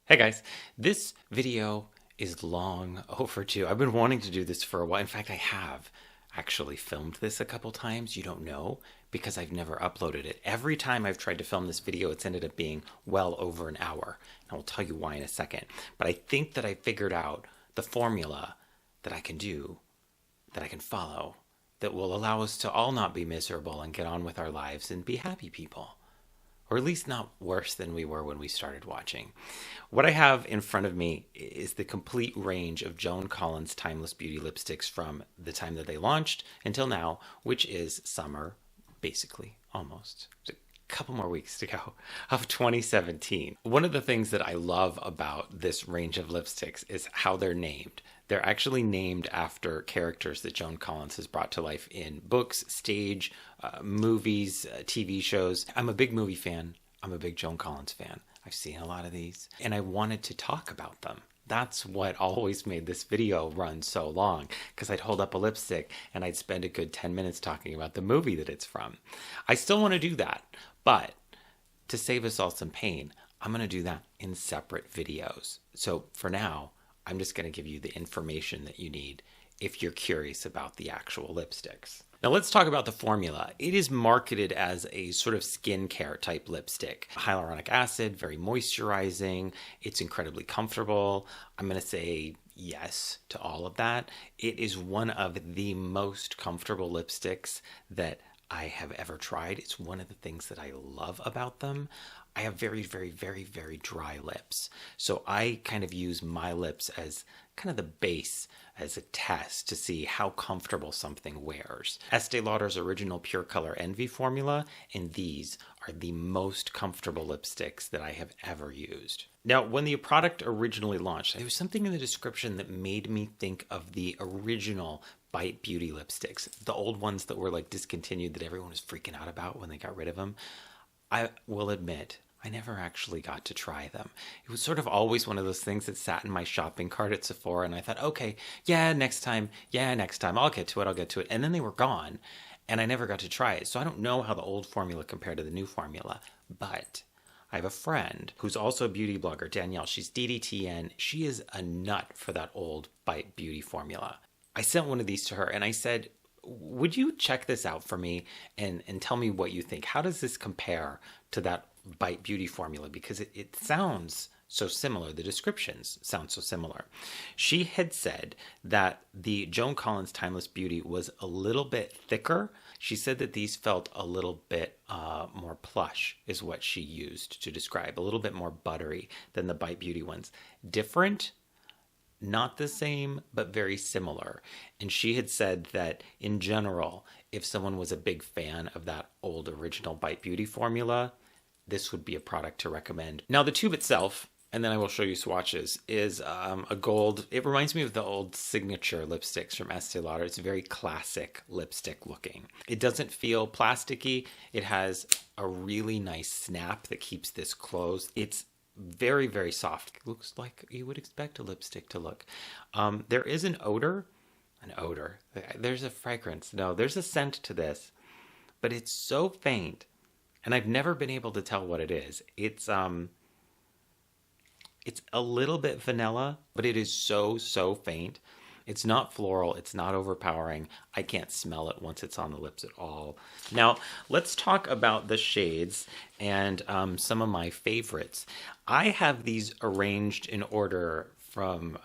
Hey guys, this video is long overdue. I've been wanting to do this for a while. In fact, I have actually filmed this a couple times. You don't know because I've never uploaded it. Every time I've tried to film this video, it's ended up being well over an hour. And I will tell you why in a second. But I think that I figured out the formula that I can do, that I can follow, that will allow us to all not be miserable and get on with our lives and be happy people. Or at least not worse than we were when we started watching. What I have in front of me is the complete range of Joan Collins Timeless Beauty lipsticks from the time that they launched until now, which is summer, basically, almost. A couple more weeks to go, of 2017. One of the things that I love about this range of lipsticks is how they're named. They're actually named after characters that Joan Collins has brought to life in books, stage, movies, TV shows. I'm a big movie fan. I'm a big Joan Collins fan. I've seen a lot of these, and I wanted to talk about them. That's what always made this video run so long, because I'd hold up a lipstick and I'd spend a good 10 minutes talking about the movie that it's from. I still want to do that, but to save us all some pain, I'm going to do that in separate videos. So for now, I'm just going to give you the information that you need if you're curious about the actual lipsticks. Now let's talk about the formula. It is marketed as a sort of skincare type lipstick. Hyaluronic acid, very moisturizing. It's incredibly comfortable. I'm going to say yes to all of that. It is one of the most comfortable lipsticks that I have ever tried. It's one of the things that I love about them. I have very, very, very, very dry lips. So I kind of use my lips as kind of the base, as a test to see how comfortable something wears. Estee Lauder's original Pure Color Envy formula, and these are the most comfortable lipsticks that I have ever used. Now, when the product originally launched, there was something in the description that made me think of the original Bite Beauty lipsticks, the old ones that were like discontinued that everyone was freaking out about when they got rid of them. I will admit, I never actually got to try them. It was sort of always one of those things that sat in my shopping cart at Sephora, and I thought, okay, next time, I'll get to it. And then they were gone, and I never got to try it. So I don't know how the old formula compared to the new formula, but I have a friend who's also a beauty blogger, Danielle. She's DDTN. She is a nut for that old Bite Beauty formula. I sent one of these to her, and I said, would you check this out for me and tell me what you think? How does this compare to that Bite Beauty formula? Because it sounds so similar. The descriptions sound so similar. She had said that the Joan Collins Timeless Beauty was a little bit thicker. She said that these felt a little bit more plush is what she used to describe. A little bit more buttery than the Bite Beauty ones. Different? Not the same, but very similar. And she had said that in general, if someone was a big fan of that old original Bite Beauty formula, this would be a product to recommend. Now the tube itself, and then I will show you swatches, is a gold. It reminds me of the old signature lipsticks from Estee Lauder. It's very classic lipstick looking. It doesn't feel plasticky. It has a really nice snap that keeps this closed. It's very, very soft. It looks like you would expect a lipstick to look. There is an odor. There's a fragrance. No, there's a scent to this, but it's so faint, and I've never been able to tell what it is. It's a little bit vanilla, but it is so faint. It's not floral. It's not overpowering. I can't smell it once it's on the lips at all. Now, let's talk about the shades and some of my favorites. I have these arranged in order from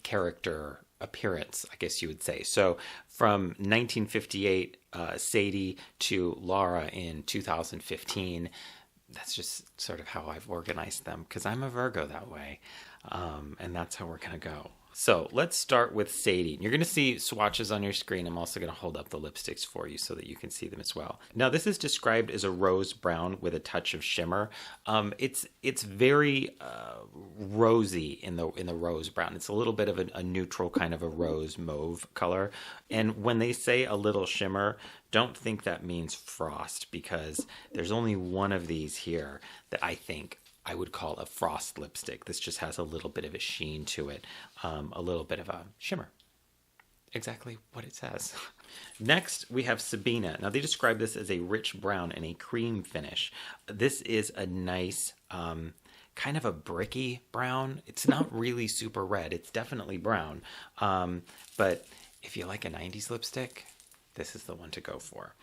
character appearance, I guess you would say. So from 1958, Sadie, to Laura in 2015. That's just sort of how I've organized them because I'm a Virgo that way. And that's how we're going to go. So let's start with Sadie. You're going to see swatches on your screen. I'm also going to hold up the lipsticks for you so that you can see them as well. Now this is described as a rose brown with a touch of shimmer. It's very rosy in the rose brown. It's a little bit of a neutral kind of a rose mauve color. And when they say a little shimmer, don't think that means frost, because there's only one of these here that I think I would call a frost lipstick. This just has a little bit of a sheen to it, a little bit of a shimmer. Exactly what it says. Next, we have Sabina. Now, they describe this as a rich brown and a cream finish. This is a nice kind of a bricky brown. It's not really super red. It's definitely brown. But if you like a 90s lipstick, this is the one to go for.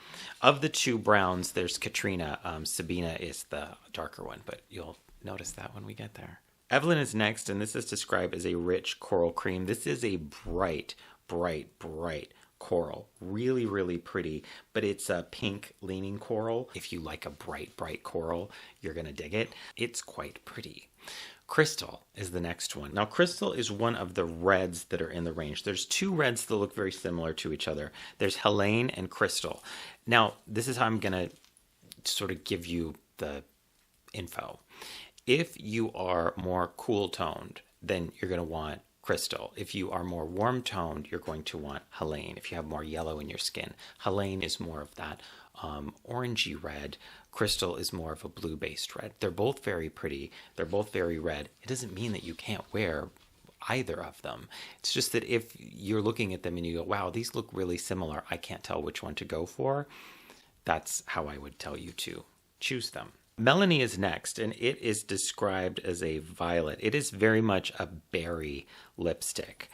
Of the two browns, there's Katrina. Sabina is the darker one, but you'll notice that when we get there. Evelyn is next, and this is described as a rich coral cream. This is a bright, bright, bright coral. Really, really pretty, but it's a pink leaning coral. If you like a bright, bright coral, you're going to dig it. It's quite pretty. Crystal is the next one. Now, Crystal is one of the reds that are in the range. There's two reds that look very similar to each other. There's Helene and Crystal. Now, this is how I'm going to sort of give you the info. If you are more cool toned, then you're going to want Crystal. If you are more warm toned, you're going to want Helene. If you have more yellow in your skin, Helene is more of that orangey red. Crystal is more of a blue-based red. They're both very pretty. They're both very red. It doesn't mean that you can't wear either of them. It's just that if you're looking at them and you go, wow, these look really similar, I can't tell which one to go for. That's how I would tell you to choose them. Melanie is next, and it is described as a violet. It is very much a berry lipstick.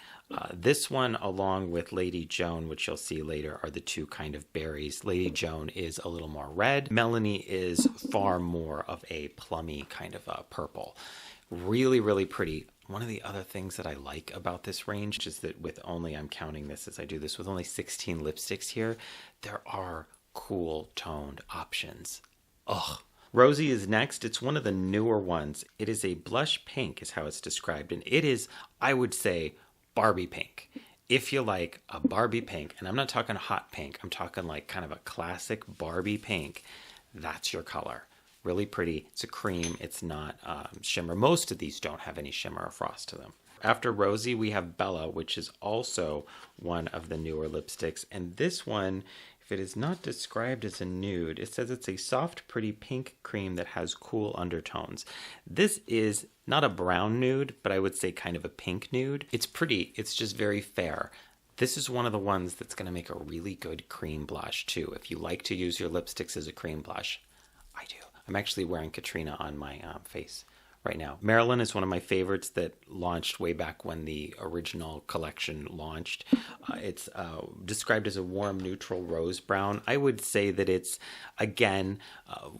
This one, along with Lady Joan, which you'll see later, are the two kind of berries. Lady Joan is a little more red. Melanie is far more of a plummy kind of a purple. Really, really pretty. One of the other things that I like about this range is that with only, I'm counting this as I do this, with only 16 lipsticks here, there are cool toned options. Ugh. Rosy is next. It's one of the newer ones. It is a blush pink is how it's described. And it is, I would say, Barbie pink. If you like a Barbie pink, and I'm not talking hot pink, I'm talking like kind of a classic Barbie pink, that's your color. Really pretty. It's a cream. It's not shimmer. Most of these don't have any shimmer or frost to them. After Rosy, we have Bella, which is also one of the newer lipsticks. And this one, if it is not described as a nude, it says it's a soft, pretty pink cream that has cool undertones. This is not a brown nude, but I would say kind of a pink nude. It's pretty. It's just very fair. This is one of the ones that's going to make a really good cream blush, too. If you like to use your lipsticks as a cream blush, I do. I'm actually wearing Katrina on my face right now. Marilyn is one of my favorites that launched way back when the original collection launched. It's described as a warm, neutral rose brown. I would say that it's, again,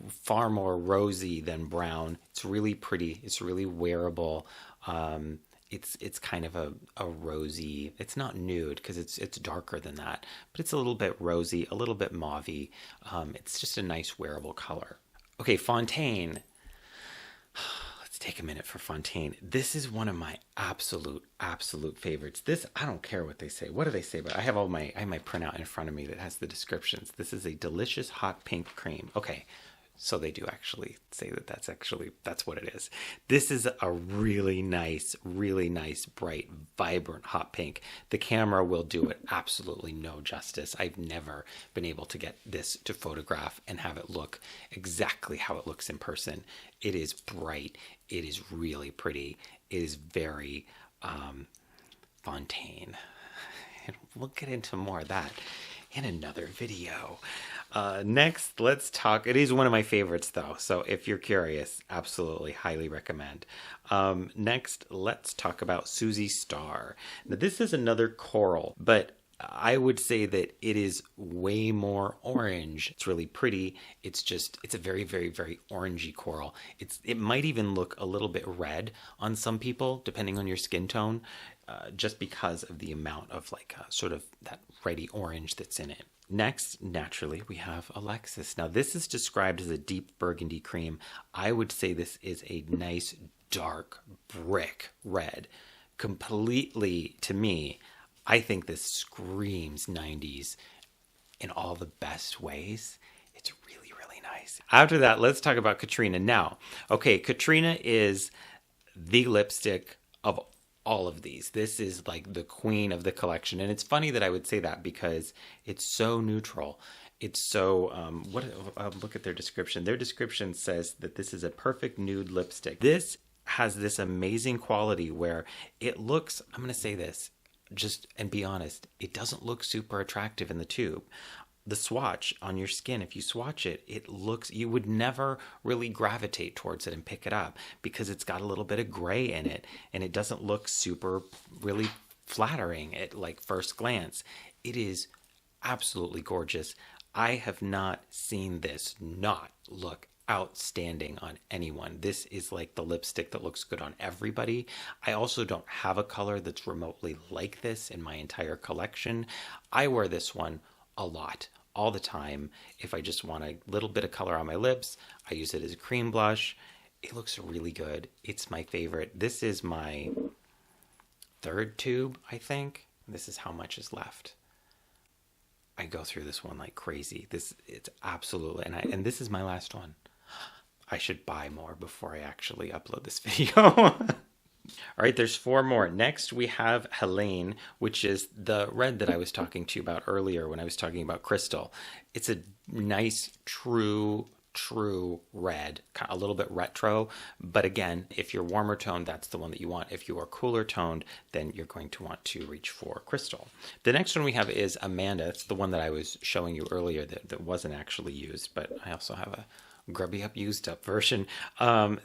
far more rosy than brown. It's really pretty. It's really wearable. It's kind of a rosy, it's not nude because it's darker than that, but it's a little bit rosy, a little bit mauvey. It's just a nice wearable color. Okay, Fontaine. Take a minute for Fontaine. This is one of my absolute favorites. This, I don't care what they say. What do they say? But I have my printout in front of me that has the descriptions. This is a delicious hot pink cream. Okay, so they do actually say that that's what it is. This is a really nice, bright, vibrant hot pink. The camera will do it absolutely no justice. I've never been able to get this to photograph and have it look exactly how it looks in person. It is bright. It is really pretty. It is very Fontaine. And we'll get into more of that in another video. Next, let's talk. It is one of my favorites, though. So if you're curious, absolutely, highly recommend. Next, let's talk about Suzie Star. Now, this is another coral, but I would say that it is way more orange. It's really pretty. It's a very, very, very orangey coral. It might even look a little bit red on some people, depending on your skin tone, just because of the amount of sort of that reddy orange that's in it. Next, naturally, we have Alexis. Now, this is described as a deep burgundy cream. I would say this is a nice, dark brick red. Completely, to me, I think this screams 90s in all the best ways. It's really, really nice. After that, let's talk about Katrina. Now, okay, Katrina is the lipstick of all of these. This is like the queen of the collection. And it's funny that I would say that because it's so neutral. It's so, look at their description. Their description says that this is a perfect nude lipstick. This has this amazing quality where it looks, I'm going to say this, just and be honest, it doesn't look super attractive in the tube. the swatch on your skin, if you swatch it, it looks, you would never really gravitate towards it and pick it up because it's got a little bit of gray in it and it doesn't look super really flattering at like first glance. It is absolutely gorgeous. I have not seen this not look outstanding on anyone. This is like the lipstick that looks good on everybody. I also don't have a color that's remotely like this in my entire collection. I wear this one a lot, all the time. If I just want a little bit of color on my lips, I use it as a cream blush. It looks really good. It's my favorite. This is my third tube, I think. This is how much is left. I go through this one like crazy. It's absolutely, and this is my last one. I should buy more before I actually upload this video. All right, there's 4 more. Next, we have Helene, which is the red that I was talking to you about earlier when I was talking about crystal. It's a nice, true red, a little bit retro. But again, if you're warmer toned, that's the one that you want. If you are cooler toned, then you're going to want to reach for crystal. The next one we have is Amanda. It's the one that I was showing you earlier that wasn't actually used, but I also have a grubby up, used up version.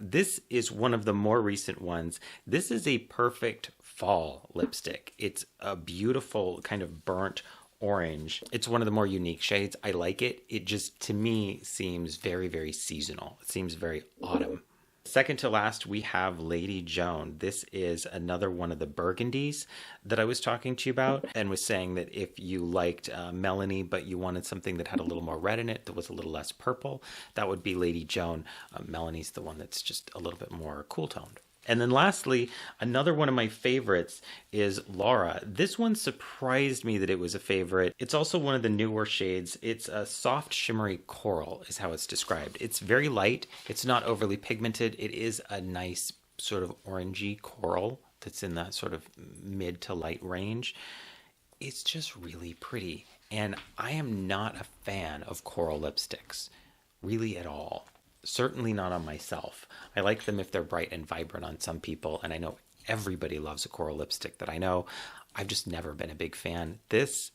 This is one of the more recent ones. This is a perfect fall lipstick. It's a beautiful kind of burnt orange. It's one of the more unique shades. I like it. It just, to me, seems very, very seasonal. It seems very autumn. Second to last, we have Lady Joan. This is another one of the burgundies that I was talking to you about and was saying that if you liked Melanie, but you wanted something that had a little more red in it, that was a little less purple, that would be Lady Joan. Melanie's the one that's just a little bit more cool toned. And then lastly, another one of my favorites is Laura. This one surprised me that it was a favorite. It's also one of the newer shades. It's a soft shimmery coral is how it's described. It's very light. It's not overly pigmented. It is a nice sort of orangey coral that's in that sort of mid to light range. It's just really pretty. And I am not a fan of coral lipsticks, really at all. Certainly not on myself. I like them if they're bright and vibrant on some people, and I know everybody loves a coral lipstick that I know. I've just never been a big fan. This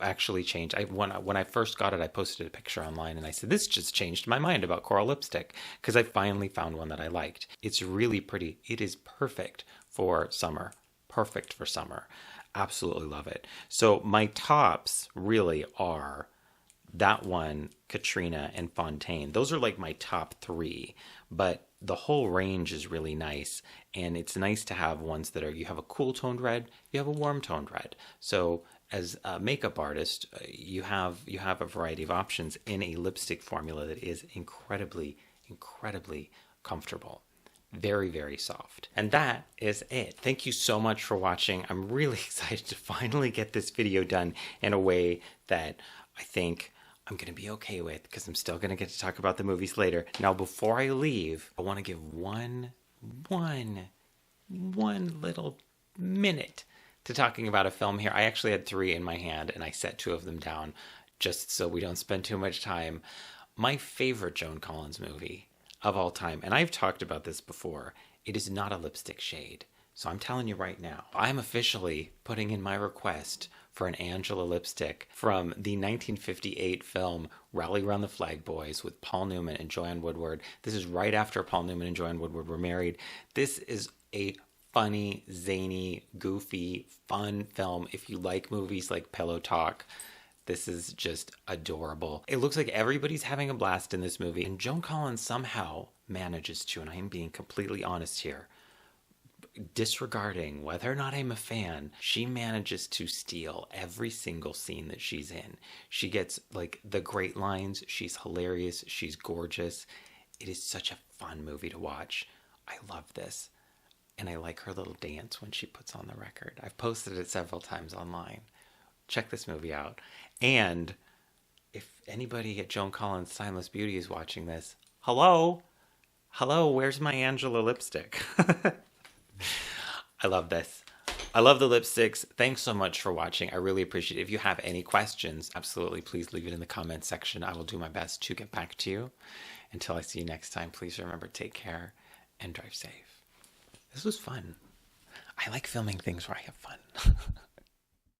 actually changed. When I first got it, I posted a picture online, and I said, this just changed my mind about coral lipstick, because I finally found one that I liked. It's really pretty. It is perfect for summer. Perfect for summer. Absolutely love it. So my tops really are that one, Katrina, and Fontaine. Those are like my top 3, but the whole range is really nice, and it's nice to have ones that are, you have a cool toned red, you have a warm toned red. So as a makeup artist, you have a variety of options in a lipstick formula that is incredibly comfortable. Very, very soft. And that is it. Thank you so much for watching. I'm really excited to finally get this video done in a way that I think I'm going to be okay with, because I'm still going to get to talk about the movies later. Now, before I leave, I want to give one little minute to talking about a film here. I actually had 3 in my hand, and I set 2 of them down just so we don't spend too much time. My favorite Joan Collins movie of all time, and I've talked about this before, it is not a lipstick shade. So I'm telling you right now, I'm officially putting in my request for an Angela lipstick from the 1958 film Rally Around the Flag Boys with Paul Newman and Joanne Woodward. This is right after Paul Newman and Joanne Woodward were married. This is a funny, zany, goofy, fun film. If you like movies like Pillow Talk, this is just adorable. It looks like everybody's having a blast in this movie, and Joan Collins somehow manages to, and I am being completely honest here, disregarding whether or not I'm a fan, she manages to steal every single scene that she's in. She gets like the great lines. She's hilarious. She's gorgeous. It is such a fun movie to watch. I love this. And I like her little dance when she puts on the record. I've posted it several times online. Check this movie out. And if anybody at Joan Collins Timeless Beauty is watching this, hello, where's my Angela lipstick? I love this. I love the lipsticks. Thanks so much for watching. I really appreciate it. If you have any questions, absolutely, please leave it in the comments section. I will do my best to get back to you. Until I see you next time, please remember, take care and drive safe. This was fun. I like filming things where I have fun.